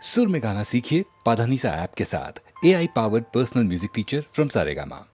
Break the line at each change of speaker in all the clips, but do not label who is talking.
सुर में गाना सीखिए पाधानीसा ऐप के साथ। AI powered personal music teacher from Saregama.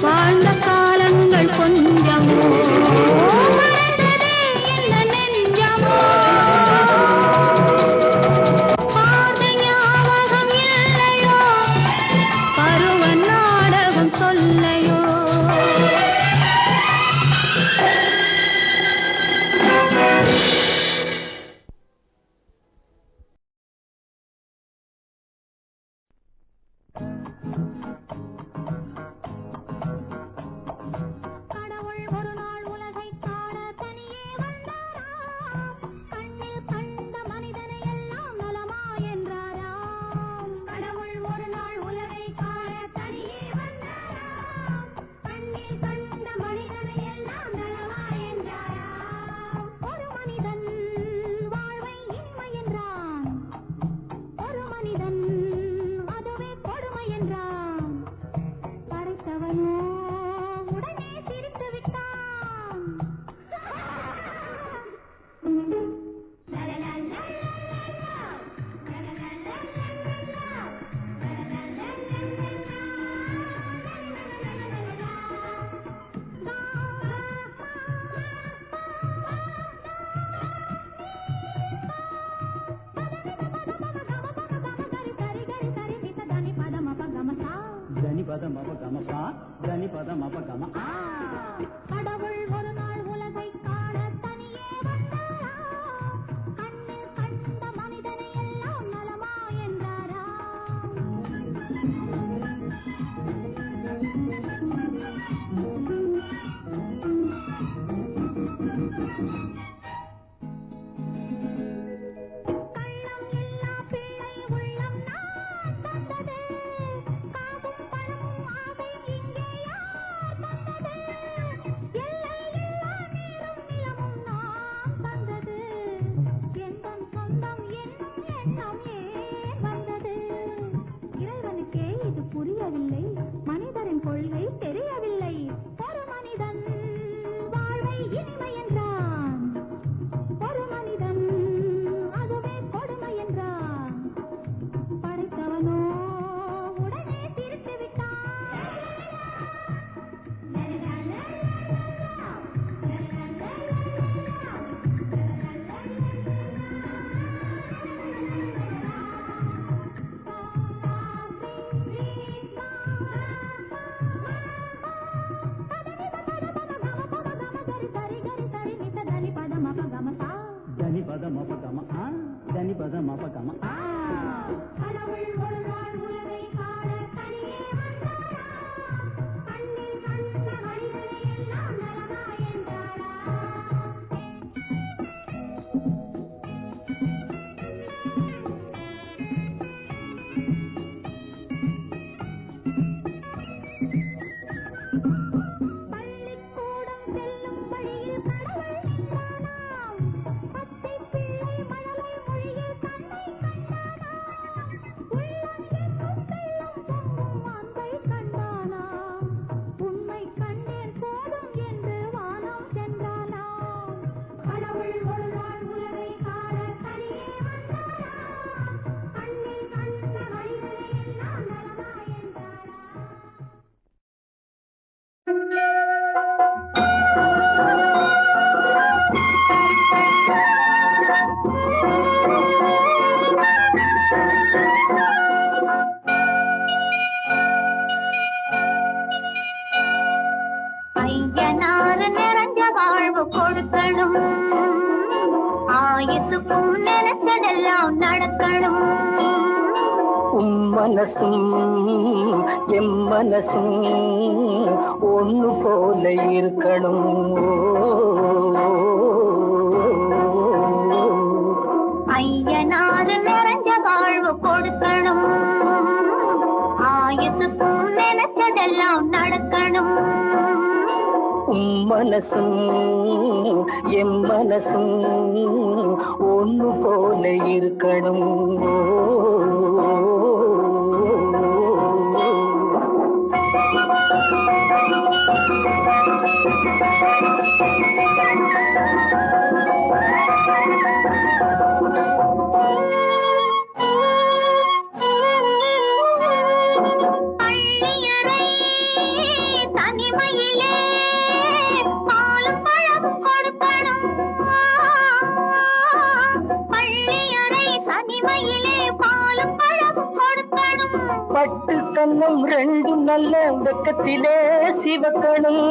வாழ்ந்த காலங்கள் கொஞ்சமோ மறந்ததே இந்த நெஞ்சமோ பார்த்த ஞாபகம் இல்லையோ பருவ நாடகம் சொல்லையோ கடவுள் ஒரு நாள் உலகை காண தனியே வந்தாரா கண்ணில் கண்ட மனிதனை எல்லாம் நலமா என்றாரா மனிதரின் கொள்கை தெரியவில்லை ஒரு மனிதன் வாழ்வை இனிமை என்றான் ஒரு மனிதன் அதுவே கொடுமை என்றான் படைத்தவனோ உடனே திருத்தி விட்டான் கடவுள் ஒரு நாள் உலகை காண தனியே வந்தாரா கண்ணில் கண்ட மனிதனை எல்லாம் நலமா என்றாரா பள்ளிக்கூடம் செல்லும் வழியில் கடவுள் நின்றானாம் பச்சை பிள்ளை மழலை மொழியில் கண்ணை கண்டானாம் உள்ளம் எங்கும் வெள்ளம் பொங்கும் அன்பை கண்டானாம் உண்மை கண்டேன் போதும் என்று வானம் சென்றானாம் கடவுள் ஒரு நாள் உலகை காண தனியே வந்தாரா கண்ணில் கண்ட மனிதனை எல்லாம் நலமா என்றாரா ஐயனாறு நிறைஞ்ச வாழ்வு கொடுக்கணும் ஆயுசுக்கும் நினைச்சதெல்லாம் நடக்கணும்
மனசும் எம் மனசும் ஒண்ணு போல இருக்கணும்
ஐயனாறு நிறைஞ்ச வாழ்வு கொடுக்கணும் ஆயுசுக்கும் நினைச்சதெல்லாம் நடக்கணும்
மனசும் எம் மனசும் ஒண்ணு போல இருக்கணும்
பள்ளியறை
பட்டு கண்ணம் ரெண்டும் நல்ல வெக்கத்திலே சிவக்கணும்.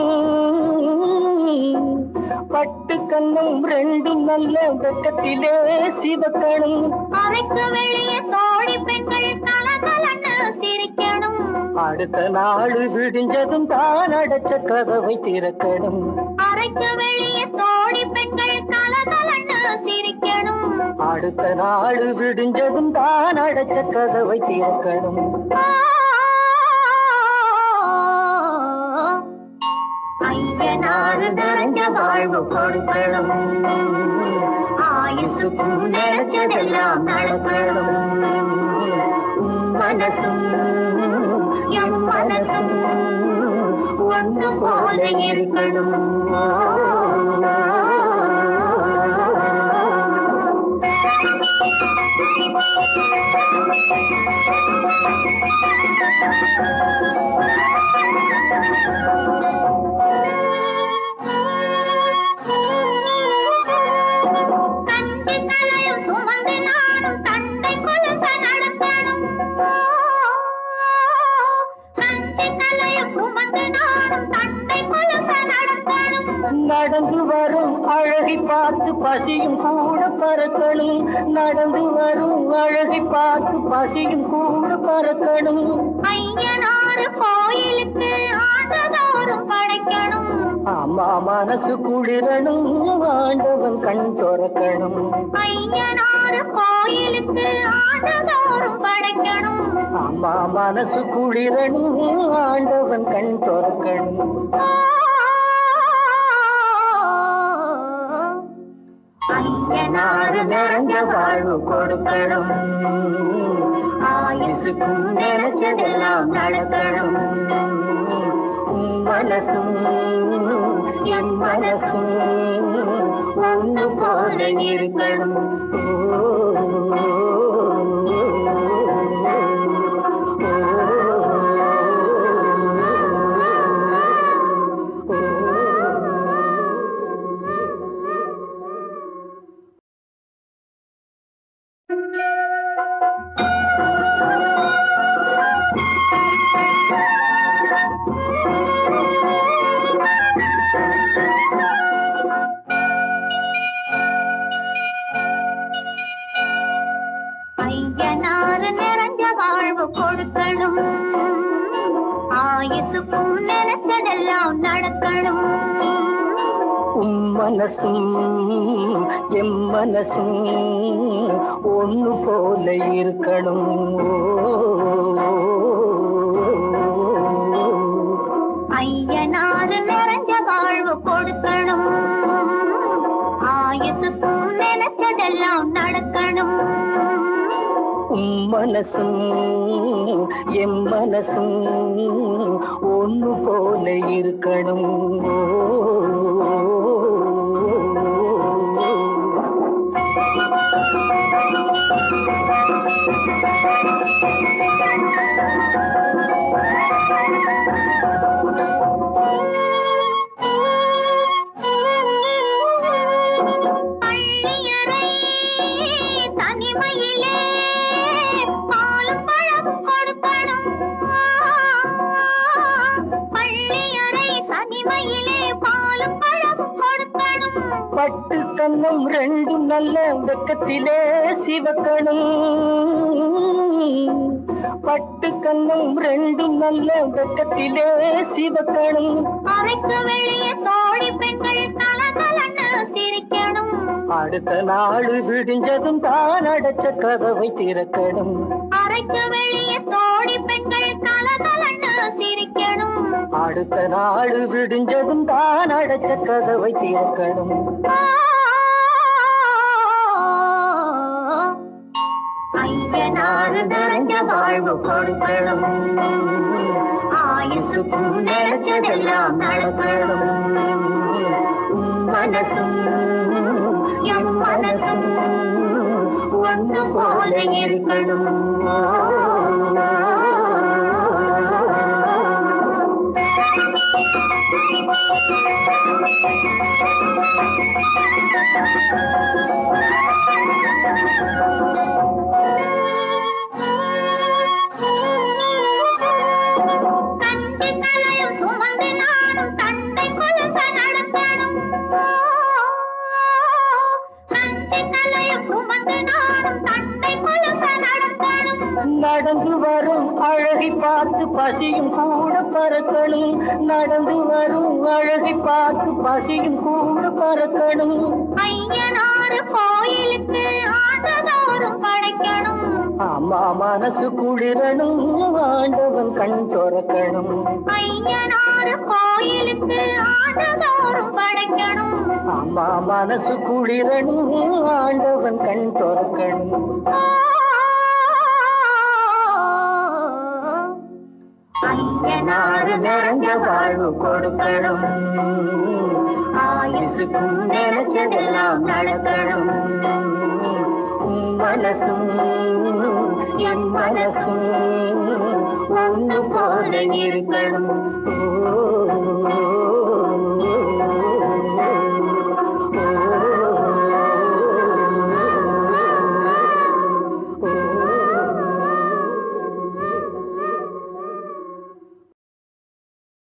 பட்டு கண்ணம் ரெண்டும் நல்ல வெக்கத்திலே சிவக்கணும்.
அறைக்கு வெளியே தோழி பெண்கள் தலதலன்னு சிரிக்கணும்.
அடுத்த நாள் விடிஞ்சதும் தான் அடைச்ச கதவை திறக்கணும்.
அறைக்கு வெளியே தோழி பெண்கள் தலதலன்னு சிரிக்கணும்.
அடுத்த நாள் விடிஞ்சதும் தான் அடைச்ச கதவை திறக்கணும்.
ஐயனாறு நிறைஞ்ச வாழ்வு கொடுக்கணும். ஆயுசுக்கும் நினைச்சதெல்லாம் நடக்கணும்.
மனசும்
என் மனசும்
ஒன்று போல இருக்கணும்.
தந்தை தலையும் சுமந்து நானும் தந்தை குழுக்க நடக்கணும். தந்தை தலையும் சுமந்து நானும் தந்தை குழுக்க நடக்கணும்.
நடந்து வரும் அழகை பார்த்து பசியும் கூட பறக்கணும். நடந்து வரும் அழகை பார்த்து பசியும் கூட பறக்கணும்.
ஐயனாறு கோயிலுக்கு ஆண்டதோறும் படைக்கணும்.
அம்மா மனசு குளிரணும். ஆண்டவன் கண் துறக்கணும்.
ஐயனாறு கோயிலுக்கு ஆண்டதோறும் படைக்கணும்.
அம்மா மனசு குளிரணும். ஆண்டவன் கண் துறக்கணும்.
ஐயனாறு
நிறைஞ்ச வாழ்வு கொடுக்கணும். ஆயுசுக்கும் நினைச்சதெல்லாம் நடக்கணும். மனசும் என் மனசும் ஒன்று போல இருக்கணும்.
ஐயனாறு நிறைஞ்ச வாழ்வு கொடுக்கணும். ஆயுசுக்கும் நினைச்சதெல்லாம் நடக்கணும்.
மனசும் எம் மனசும் ஒன்று போல இருக்கணும்.
ஐயனாறு நிறைஞ்ச வாழ்வு கொடுக்கணும். ஆயுசுக்கும் நினைச்சதெல்லாம் நடக்கணும்.
மனசும் எம் மனசும் ஒன்று போல இருக்கணும்.
பள்ளியறை தனிமையிலே பாலும் பழமும் கொடுக்கணும். பள்ளியறை தனிமையிலே பாலும் பழமும் கொடுக்கணும்.
பட்டு கண்ணம் ரெண்டும் நல்ல வெக்கத்திலே சிவக்கணும். பட்டு கண்ணம் ரெண்டும் நல்ல வெக்கத்திலே சிவக்கணும்.
அறைக்கு வெளியே தோழி பெண்கள் தலதலன்னு சிரிக்கணும்.
அடுத்த நாள் விடிஞ்சதும் தான் அடைச்ச கதவை திறக்கணும்.
அறைக்கு வெளியே தோழி பெண்கள் தலதலன்னு சிரிக்கணும்.
அடுத்த நாள் விடிஞ்சதும் தான் அடைச்ச கதவை திறக்கணும்.
ஐயனாறு நிறைஞ்ச வாழ்வு கொடுக்கணும். ஆயுசுக்கும் நினைச்சதெல்லாம் நடக்கணும்.
மனசும்
என் மனசும்
ஒன்று போல இருக்கணும். பசியும் கூட பறக்கணும். நடந்து வரும் அழகை பார்த்து பசியும் கூட பறக்கணும்.
ஐயனாறு கோயிலுக்கு ஆண்டதோறும் படைக்கணும்.
அம்மா மனசு குளிரணும், ஆண்டவன் கண் துறக்கணும்.
ஐயனாறு கோயிலுக்கு ஆண்டதோறும் படைக்கணும்.
அம்மா மனசு குளிரணும், ஆண்டவன் கண் துறக்கணும். ஐயனாறு நிறைஞ்ச வாழ்வு கொடுக்கணும். ஆயுசுக்கும் நினைச்சதெல்லாம் நடக்கணும். மனசும் என் மனசும் ஒன்று போல இருக்கணும்.